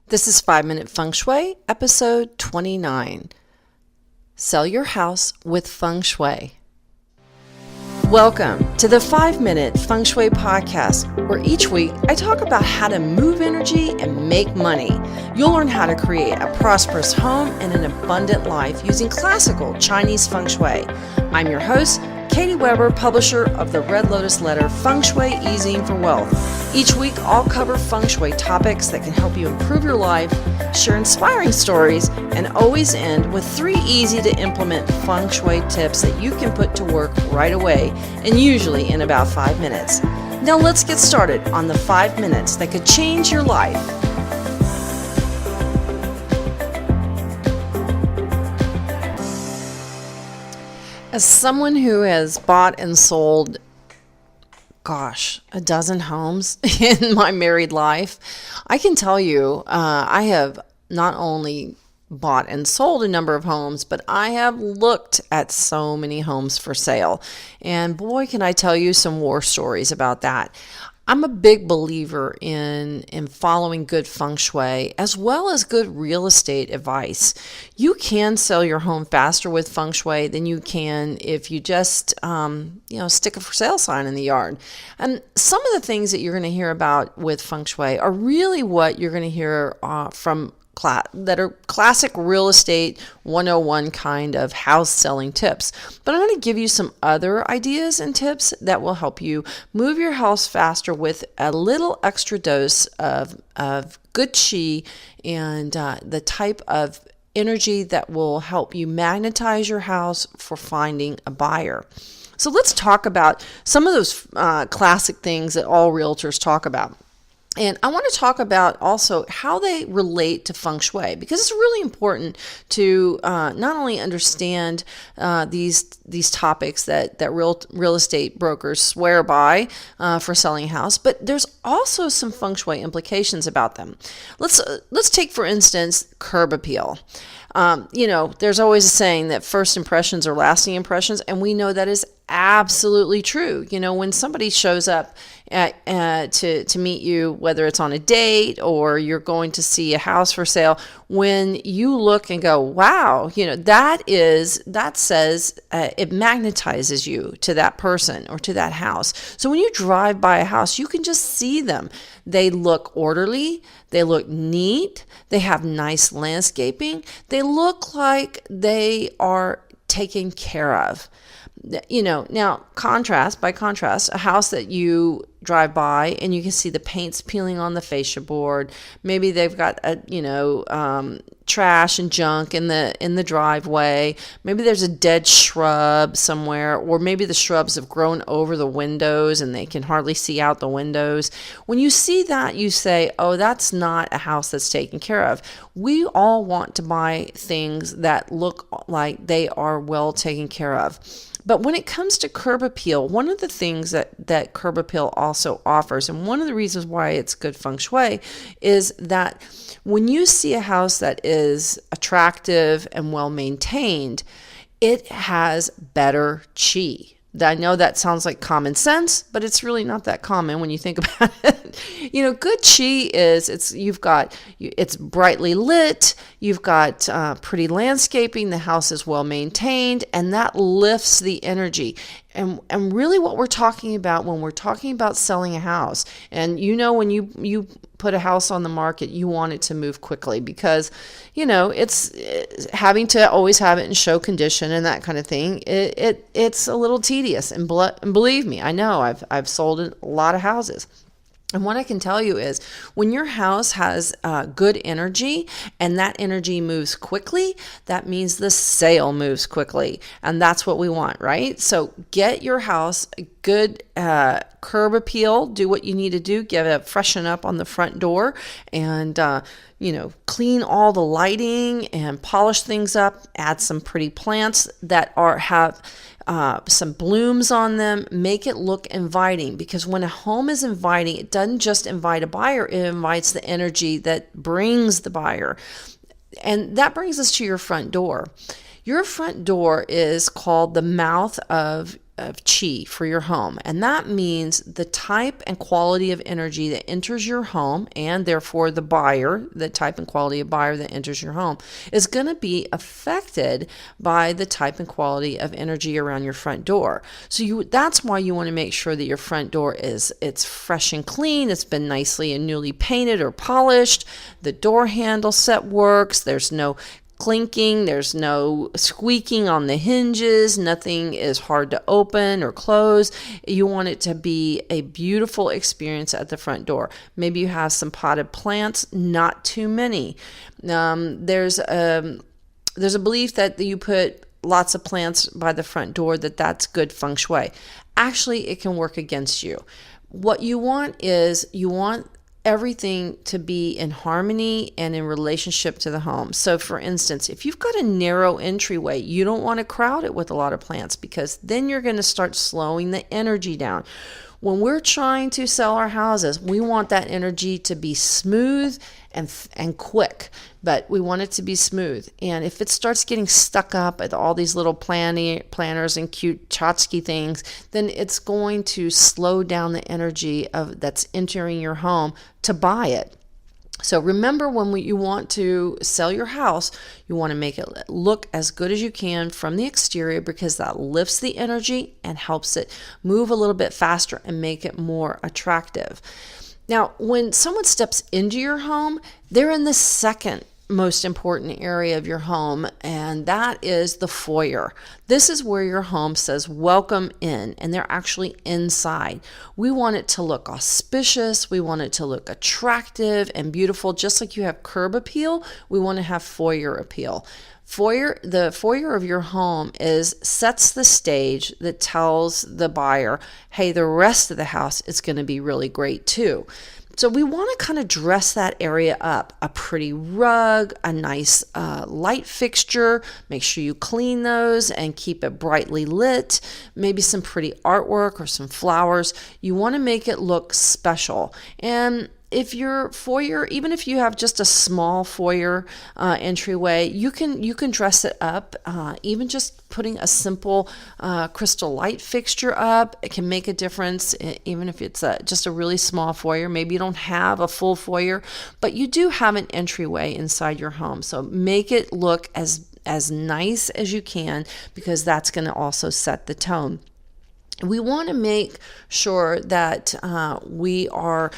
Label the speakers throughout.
Speaker 1: This is 5 Minute Feng Shui, episode 29. Sell your house with Feng Shui. Welcome to the 5 Minute Feng Shui podcast, where each week I talk about how to move energy and make money. You'll learn how to create a prosperous home and an abundant life using classical Chinese Feng Shui. I'm your host, Katie Weber, publisher of the Red Lotus letter, Feng Shui Easing for Wealth. Each week, I'll cover Feng Shui topics that can help you improve your life, share inspiring stories, and always end with 3 easy-to-implement Feng Shui tips that you can put to work right away, and usually in about 5 minutes. Now let's get started on the 5 minutes that could change your life. As someone who has bought and sold, a dozen homes in my married life, I can tell you I have not only bought and sold a number of homes, but I have looked at so many homes for sale. And boy, can I tell you some war stories about that. I'm a big believer in following good feng shui as well as good real estate advice. You can sell your home faster with feng shui than you can if you just stick a for sale sign in the yard. And some of the things that you're going to hear about with feng shui are really what you're going to hear from that are classic real estate 101 kind of house selling tips. But I'm going to give you some other ideas and tips that will help you move your house faster with a little extra dose of good chi and the type of energy that will help you magnetize your house for finding a buyer. So let's talk about some of those classic things that all realtors talk about. And I want to talk about also how they relate to feng shui, because it's really important to not only understand these topics that real estate brokers swear by for selling a house, but there's also some feng shui implications about them. Let's take, for instance, curb appeal. There's always a saying that first impressions are lasting impressions, and we know that is absolutely true. When somebody shows up to meet you, whether it's on a date or you're going to see a house for sale, when you look and go, wow, that says it magnetizes you to that person or to that house. So when you drive by a house, you can just see them. They look orderly, they look neat, they have nice landscaping, they look like they are taken care of. Now by contrast, a house that you drive by and you can see the paint's peeling on the fascia board. Maybe they've got trash and junk in the driveway. Maybe there's a dead shrub somewhere, or maybe the shrubs have grown over the windows and they can hardly see out the windows. When you see that, you say, oh, that's not a house that's taken care of. We all want to buy things that look like they are well taken care of. But when it comes to curb appeal, one of the things that curb appeal also offers, and one of the reasons why it's good feng shui, is that when you see a house that is attractive and well maintained, it has better chi. I know that sounds like common sense, but it's really not that common when you think about it. Good chi is it's brightly lit, you've got pretty landscaping, the house is well maintained, and that lifts the energy. And really what we're talking about when we're talking about selling a house, and when you put a house on the market, you want it to move quickly because, it's having to always have it in show condition and that kind of thing. It's a little tedious, and believe me, I know I've sold a lot of houses. And what I can tell you is when your house has good energy and that energy moves quickly, that means the sale moves quickly. And that's what we want, right? So get your house a good curb appeal. Do what you need to do. Get it freshen up on the front door and, clean all the lighting and polish things up. Add some pretty plants that have some blooms on them. Make it look inviting, because when a home is inviting, it doesn't just invite a buyer, it invites the energy that brings the buyer. And that brings us to your front door. Your front door is called the mouth of of chi for your home. And that means the type and quality of energy that enters your home, and therefore the buyer, the type and quality of buyer that enters your home, is going to be affected by the type and quality of energy around your front door. So that's why you want to make sure that your front door it's fresh and clean, it's been nicely and newly painted or polished, the door handle set works, there's no clinking, there's no squeaking on the hinges, nothing is hard to open or close. You want it to be a beautiful experience at the front door. Maybe you have some potted plants, not too many. There's a belief that you put lots of plants by the front door, that's good feng shui. Actually, it can work against you. What you want is everything to be in harmony and in relationship to the home. So for instance, if you've got a narrow entryway, you don't want to crowd it with a lot of plants, because then you're going to start slowing the energy down. When we're trying to sell our houses, we want that energy to be smooth and quick, but we want it to be smooth. And if it starts getting stuck up at all these little planners and cute tchotchke things, then it's going to slow down the energy that's entering your home to buy it. So remember, when you want to sell your house, you want to make it look as good as you can from the exterior, because that lifts the energy and helps it move a little bit faster and make it more attractive. Now, when someone steps into your home, they're in the second most important area of your home, and that is the foyer. This is where your home says welcome in, and they're actually inside. We want it to look auspicious, we want it to look attractive and beautiful. Just like you have curb appeal, we want to have foyer appeal. The foyer of your home sets the stage that tells the buyer, hey, the rest of the house is going to be really great too. So we want to kind of dress that area up. A pretty rug, a nice light fixture. Make sure you clean those and keep it brightly lit. Maybe some pretty artwork or some flowers. You want to make it look special. And if your foyer, even if you have just a small foyer entryway, you can dress it up. Even just putting a simple crystal light fixture up, it can make a difference. Even if it's just a really small foyer, maybe you don't have a full foyer, but you do have an entryway inside your home. So make it look as nice as you can, because that's going to also set the tone. We want to make sure that we are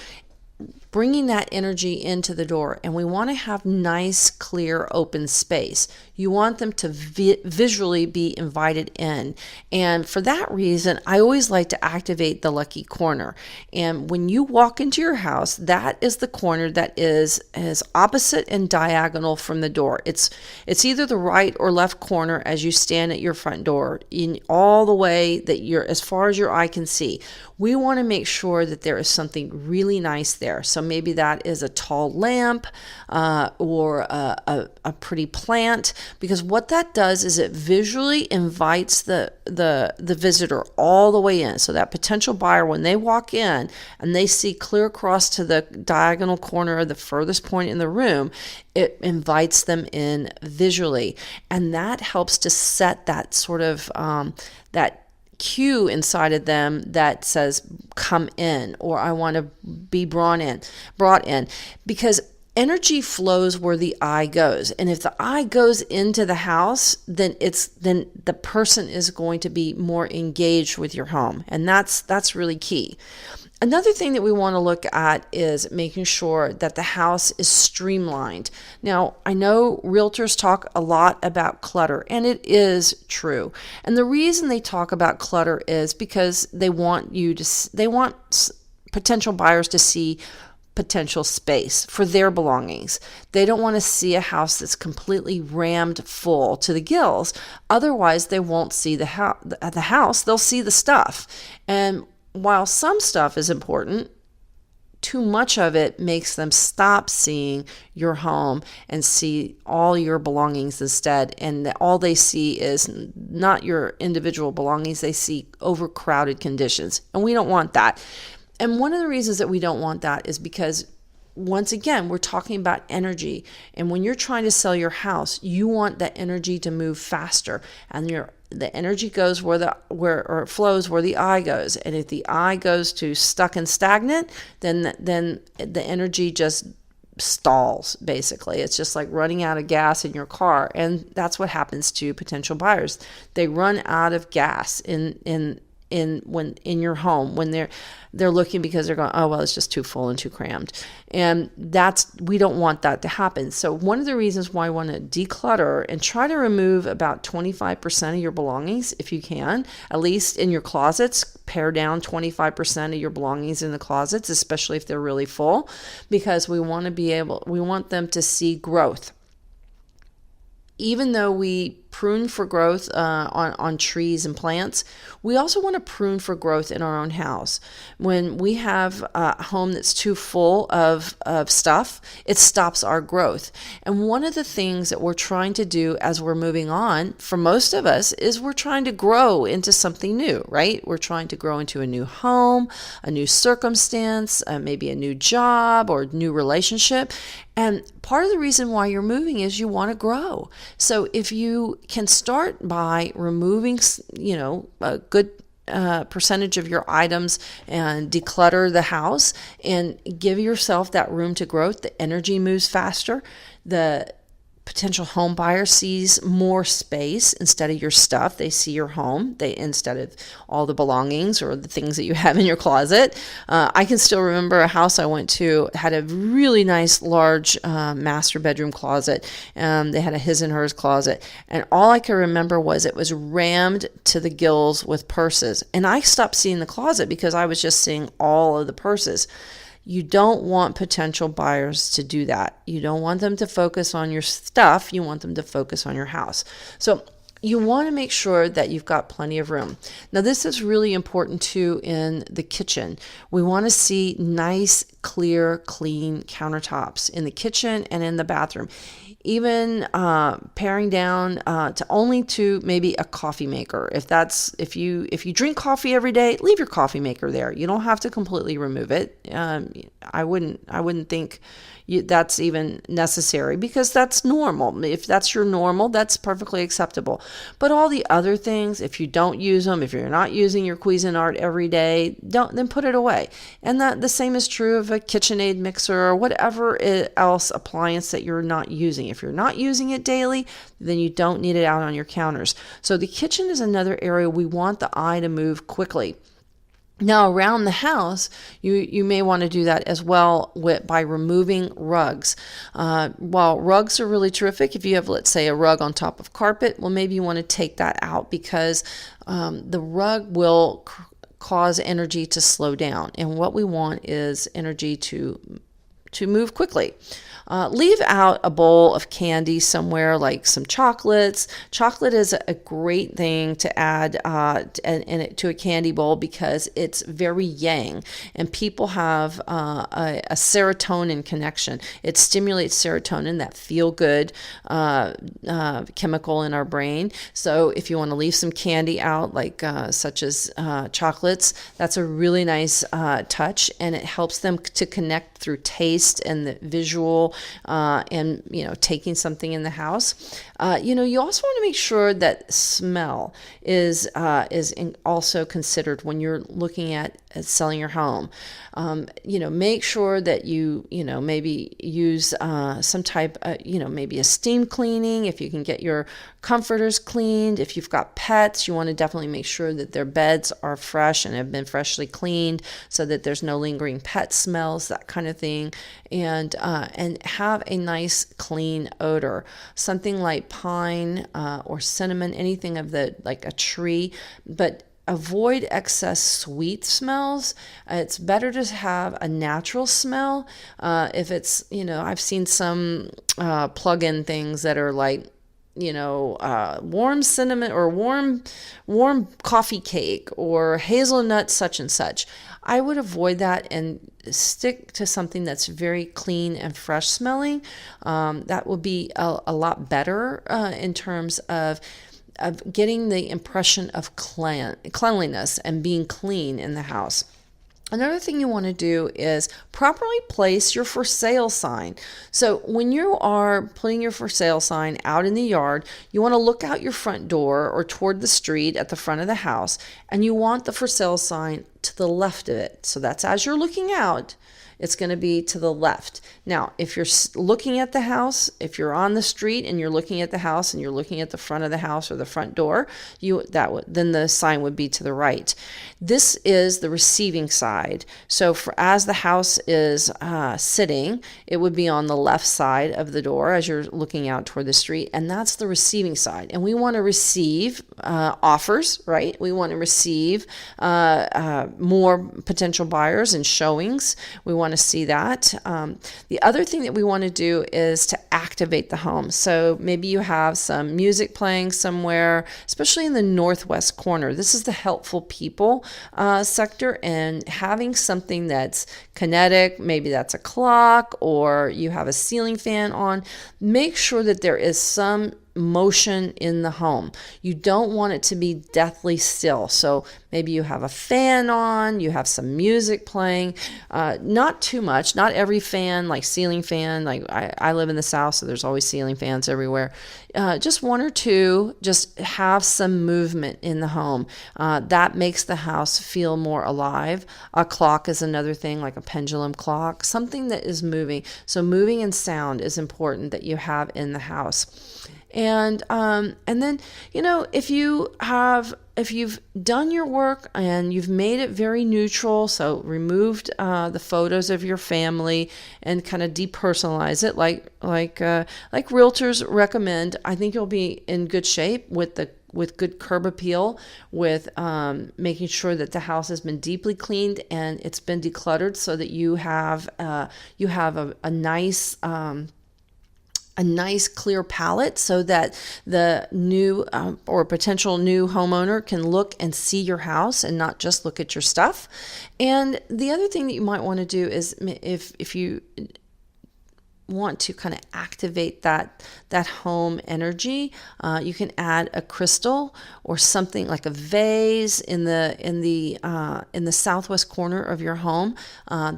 Speaker 1: bringing that energy into the door, and we want to have nice, clear, open space. You want them to visually be invited in. And for that reason, I always like to activate the lucky corner. And when you walk into your house, that is the corner that is opposite and diagonal from the door. It's either the right or left corner as you stand at your front door, in all the way that as far as your eye can see. We want to make sure that there is something really nice there. So maybe that is a tall lamp or a pretty plant, because what that does is it visually invites the visitor all the way in. So that potential buyer, when they walk in and they see clear across to the diagonal corner, the furthest point in the room, it invites them in visually. And that helps to set that sort of that cue inside of them that says come in, or I want to be brought in, because energy flows where the eye goes. And if the eye goes into the house, then the person is going to be more engaged with your home. And that's really key. Another thing that we want to look at is making sure that the house is streamlined. Now, I know realtors talk a lot about clutter, and it is true. And the reason they talk about clutter is because they want potential buyers to see potential space for their belongings. They don't want to see a house that's completely rammed full to the gills. Otherwise, they won't see the house. They'll see the stuff. And while some stuff is important, too much of it makes them stop seeing your home and see all your belongings instead. And all they see is not your individual belongings. They see overcrowded conditions. And we don't want that. And one of the reasons that we don't want that is because, once again, we're talking about energy. And when you're trying to sell your house, you want that energy to move faster. And the energy goes where it flows where the eye goes. And if the eye goes to stuck and stagnant, then the energy just stalls. Basically, it's just like running out of gas in your car, and that's what happens to potential buyers. They run out of gas in your home when they're looking, because they're going, oh well, it's just too full and too crammed. And we don't want that to happen. So one of the reasons why I want to declutter and try to remove about 25% of your belongings, if you can, at least in your closets, pare down 25% of your belongings in the closets, especially if they're really full, because we want them to see growth. Even though we prune for growth on trees and plants, we also want to prune for growth in our own house. When we have a home that's too full of stuff, it stops our growth. And one of the things that we're trying to do as we're moving on, for most of us, is we're trying to grow into something new, right? We're trying to grow into a new home, a new circumstance, maybe a new job or new relationship. And part of the reason why you're moving is you want to grow. So if you can start by removing, a good percentage of your items and declutter the house and give yourself that room to grow, the energy moves faster. The potential home buyer sees more space instead of your stuff. They see your home, instead of all the belongings or the things that you have in your closet. I can still remember a house I went to had a really nice large master bedroom closet. They had a his and hers closet, and all I could remember was it was rammed to the gills with purses. And I stopped seeing the closet because I was just seeing all of the purses. You don't want potential buyers to do that. You don't want them to focus on your stuff. You want them to focus on your house. So you want to make sure that you've got plenty of room. Now, this is really important too in the kitchen. We want to see nice, clear, clean countertops in the kitchen and in the bathroom. Even paring down to maybe a coffee maker. If you drink coffee every day, leave your coffee maker there. You don't have to completely remove it. I wouldn't think that's even necessary, because that's normal. If that's your normal, that's perfectly acceptable. But all the other things, if you don't use them, if you're not using your Cuisinart every day, then put it away. And the same is true of a KitchenAid mixer or whatever else appliance that you're not using. If you're not using it daily, then you don't need it out on your counters. So the kitchen is another area we want the eye to move quickly. Now, around the house, you may want to do that as well by removing rugs. While rugs are really terrific, if you have, let's say, a rug on top of carpet, well, maybe you want to take that out, because the rug will cause energy to slow down. And what we want is energy to move quickly. Leave out a bowl of candy somewhere, like some chocolates. Chocolate is a great thing to add to a candy bowl, because it's very yang, and people have a serotonin connection. It stimulates serotonin, that feel-good chemical in our brain. So if you want to leave some candy out, like such as chocolates, that's a really nice touch, and it helps them to connect through taste and the visual. And taking something in the house. You also want to make sure that smell is also considered when you're looking at selling your home. Make sure that you maybe use some type of, maybe a steam cleaning. If you can get your comforters cleaned. If you've got pets, you want to definitely make sure that their beds are fresh and have been freshly cleaned, so that there's no lingering pet smells, that kind of thing. And have a nice clean odor, something like pine or cinnamon, anything of like a tree, but avoid excess sweet smells. It's better to have a natural smell. If it's, I've seen some plug-in things that are like, warm cinnamon or warm coffee cake or hazelnut such and such. I would avoid that and stick to something that's very clean and fresh smelling. That will be a lot better in terms of getting the impression of cleanliness and being clean in the house. Another thing you want to do is properly place your for sale sign. So when you are putting your for sale sign out in the yard, you want to look out your front door or toward the street at the front of the house, and you want the for sale sign to the left of it. So that's as you're looking out, it's going to be to the left. Now, if you're looking at the house, if you're on the street and you're looking at the house and you're looking at the front of the house or the front door, then the sign would be to the right. This is the receiving side. So as the house is sitting, it would be on the left side of the door as you're looking out toward the street, and that's the receiving side. And we want to receive offers, right? We want to receive more potential buyers and showings. We want to see that. The other thing that we want to do is to activate the home. So maybe you have some music playing somewhere, especially in the northwest corner. This is the helpful people sector, and having something that's kinetic, maybe that's a clock or you have a ceiling fan on, make sure that there is some motion in the home. You don't want it to be deathly still. So maybe you have a fan on, you have some music playing, not too much, not every fan, like ceiling fan, like I live in the South, so there's always ceiling fans everywhere. Just one or two, just have some movement in the home. That makes the house feel more alive. A clock is another thing, like a pendulum clock, something that is moving. So moving and sound is important that you have in the house. And then, if you've done your work and you've made it very neutral, so removed the photos of your family and kind of depersonalize it, like realtors recommend, I think you'll be in good shape with good curb appeal, with making sure that the house has been deeply cleaned and it's been decluttered, so that you have a nice clear palette, so that the new or potential new homeowner can look and see your house and not just look at your stuff. And the other thing that you might want to do is, if you want to kind of activate that home energy, you can add a crystal or something like a vase in the southwest corner of your home.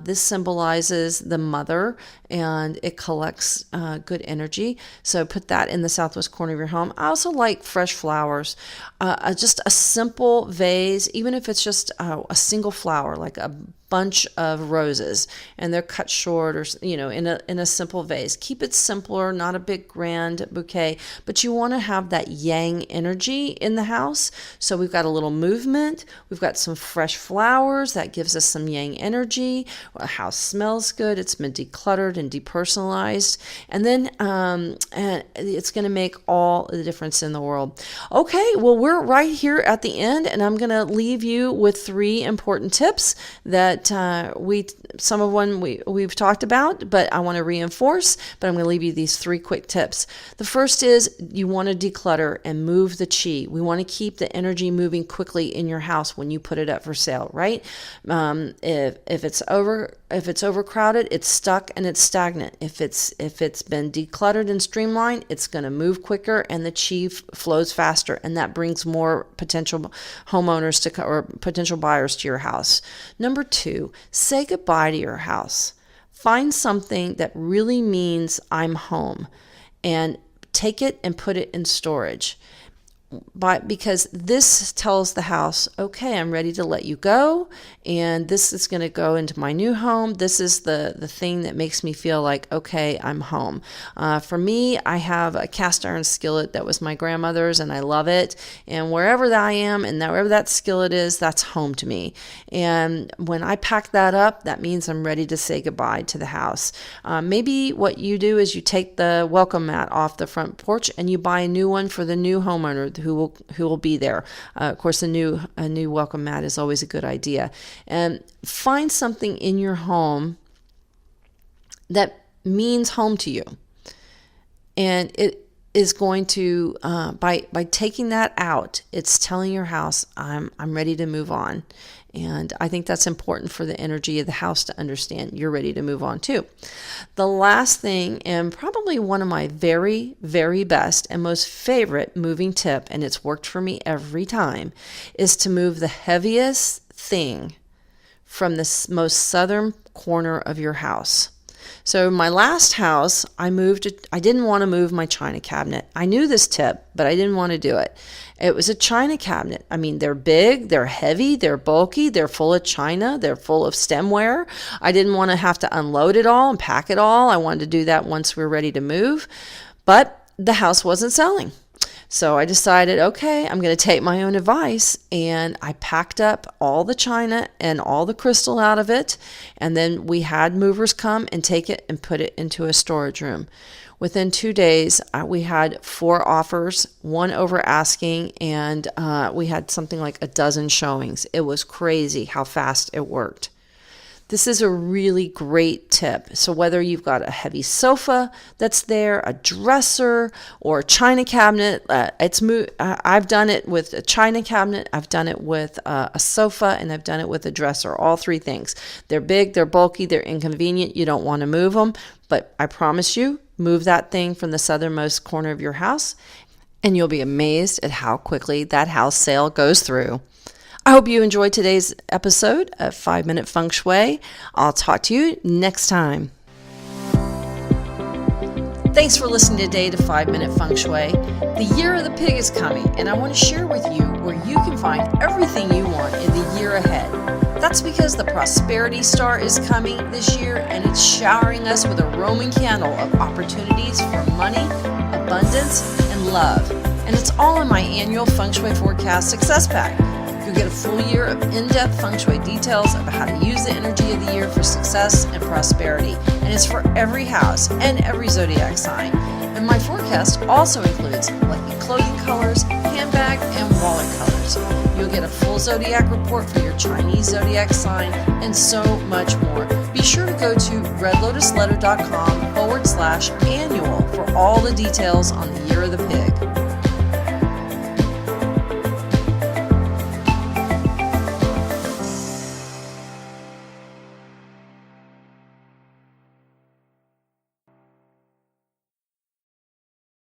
Speaker 1: This symbolizes the mother, and it collects good energy. So put that in the southwest corner of your home. I also like fresh flowers. Just a simple vase, even if it's just a single flower, like a bunch of roses, and they're cut short, or in a simple vase. Keep it simpler, not a big grand bouquet, but you want to have that yang energy in the house. So we've got a little movement, we've got some fresh flowers that gives us some yang energy. The house smells good, it's been decluttered and depersonalized, and then and it's going to make all the difference in the world. Okay, well, we're right here at the end, and I'm going to leave you with 3 important tips that some of one we've talked about, but I want to reinforce. But I'm going to leave you these 3 quick tips. The first is you want to declutter and move the chi. We want to keep the energy moving quickly in your house when you put it up for sale, right? If it's overcrowded, it's stuck and it's stagnant. If it's been decluttered and streamlined, it's going to move quicker and the chi flows faster, and that brings more potential homeowners or potential buyers to your house. Number 2, say goodbye to your house. Find something that really means I'm home, and take it and put it in storage. Because this tells the house, okay, I'm ready to let you go, and this is going to go into my new home. This is the thing that makes me feel like, okay, I'm home. For me, I have a cast iron skillet that was my grandmother's, and I love it. And wherever I am and wherever that skillet is, that's home to me. And when I pack that up, that means I'm ready to say goodbye to the house. Maybe what you do is you take the welcome mat off the front porch and you buy a new one for the new homeowner who will be there. Of course, a new welcome mat is always a good idea. And find something in your home that means home to you, and it is going to by taking that out, it's telling your house, I'm ready to move on. And I think that's important for the energy of the house to understand you're ready to move on too. The last thing, and probably one of my very, very best and most favorite moving tip, and it's worked for me every time, is to move the heaviest thing from the most southern corner of your house. So my last house, I didn't want to move my china cabinet. I knew this tip, but I didn't want to do it. It was a china cabinet. I mean, they're big, they're heavy, they're bulky, they're full of china, they're full of stemware. I didn't want to have to unload it all and pack it all. I wanted to do that once we were ready to move, but the house wasn't selling. So I decided, okay, I'm going to take my own advice, and I packed up all the china and all the crystal out of it, and then we had movers come and take it and put it into a storage room. Within 2 days, we had 4 offers, 1 over asking, and we had something like a dozen showings. It was crazy how fast it worked. This is a really great tip. So whether you've got a heavy sofa that's there, a dresser, or a china cabinet, I've done it with a china cabinet, I've done it with a sofa, and I've done it with a dresser. All 3 things. They're big, they're bulky, they're inconvenient. You don't want to move them, but I promise you, move that thing from the southernmost corner of your house, and you'll be amazed at how quickly that house sale goes through. I hope you enjoyed today's episode of 5 Minute Feng Shui. I'll talk to you next time. Thanks for listening today to 5 Minute Feng Shui. The Year of the Pig is coming, and I want to share with you where you can find everything you want in the year ahead. That's because the prosperity star is coming this year, and it's showering us with a Roman candle of opportunities for money, abundance, and love. And it's all in my annual Feng Shui Forecast Success Pack. You'll get a full year of in-depth Feng Shui details about how to use the energy of the year for success and prosperity. And it's for every house and every zodiac sign. And my forecast also includes lucky clothing colors, handbag, and wallet colors. You'll get a full zodiac report for your Chinese zodiac sign and so much more. Be sure to go to redlotusletter.com/annual for all the details on the Year of the Pig.